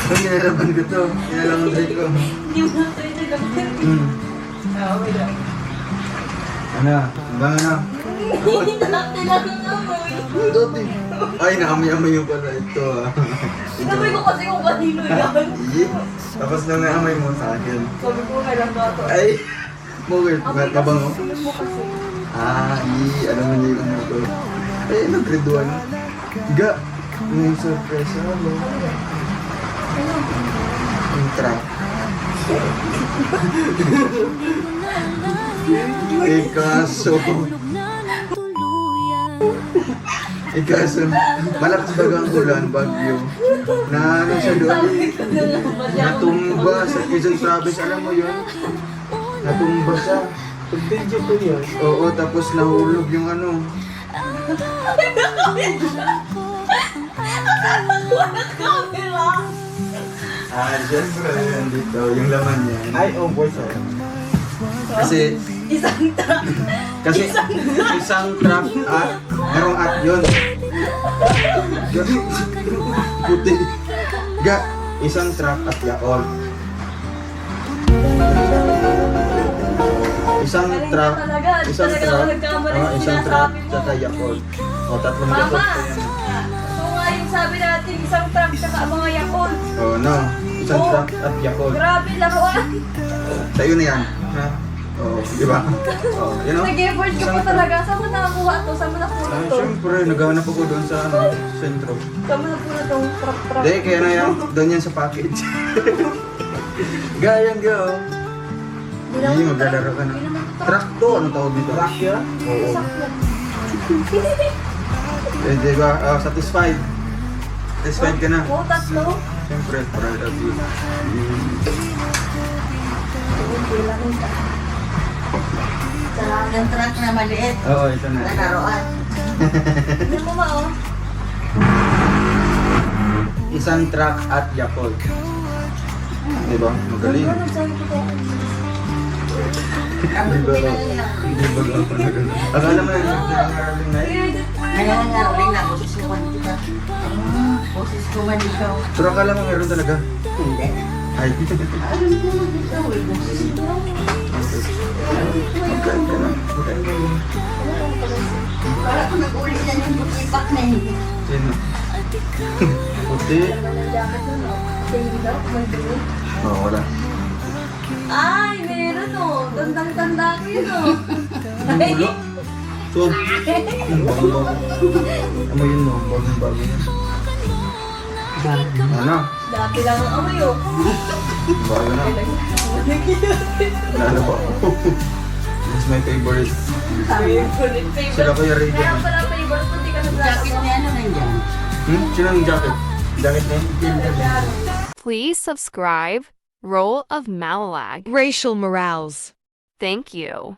Ang nilalaman ko to. Nilalaman ko. Hindi mo na tayo nilalaman. Okay lang. Ano? Hanggang ano? Hindi natin lang naman. Dati. Ay, nakamay-amay yung pala ito ah. Sinabi ko kasi kung kanino yan. Tapos nang naamay mo sa akin. Sabi ko kailan ba ito? Ay! Bakit? Mabango? Sulit mo kasi. Alam mo niya yung ano ko. Ay, nag-grade 1. Higa! Yung surprise mo. Yung trap. Kaso, malakas baga ang ulan, bagyo. Na ano siya doon? Natumba sa Quezon Province, alam mo yun? Natumba siya. Video ko yun. Oo, tapos nahulog yung ano. Walang camera! Siyempre, dito, yung laman niya. Ay, oh boy, sorry. Kasi, Isang truck. isang truck at, merong at yun. Puti. Isang truck at yaol. Isang truck, isang truck, tsaka yaol. O, tatlong yaol Mama! pa yan. So nga yung sabi natin, isang truck tsaka mga yakon. O, no. Isang truck at yaol. Grabe, laruan. Sa'yo na yan. Ha? Oo, di ba? Oo, yun o. Nag-effort ka pa talaga. Saan mo nakakuha to? Saan mo nakuha Ah, to? syempre, naghahanap ako doon sa ano, sentro. Saan mo nakuha tong truck? Hindi, kaya na yan. Doon yan sa package. Gayang go. Hindi, maglalaro ka na. Truck to, ano tawag nito? Rock yun? Oo. Eh, di ba? Satisfied. Satisfied ka na. Oo, tatlo. Siyempre, proud of you. Yung truck na maliit, Oo, ito na. nalaroan. Hindi mo ma, oh. Isang truck at Yakult. Di ba? Magaling. Ano, sabi ko to? Di ba? Di ba? Akala mo na nag-aaral na eh. Nangangaroling na, boses ko man dito. Boses ko man dito. Pero akala mo meron talaga. Hindi. Ay. Alam ko man dito, may boses ko. Magkain ka na. Magkain ka na. Para ko nag-ulit na yung butipak na yun. Sino? Puti. Ang jacket nun, oh. Baby daw, may dumi. Oo, wala. Ay, meron, oh. Tandang-tanda ko yun, oh. Ano wala? So, bago-bago. Amoy yun mo, bagong-bago yun. Ano? Dati lang ang amoy, oh. Bago na. Lalo pa. That's my favorite. Sila Kuya Ray. Kaya pala favorite ko, di ka Jacket naglalaro. na ano nandiyan. Sino ang jacket? Jacket na yun? Please subscribe. Role of Malalag. Racial Morales. Thank you.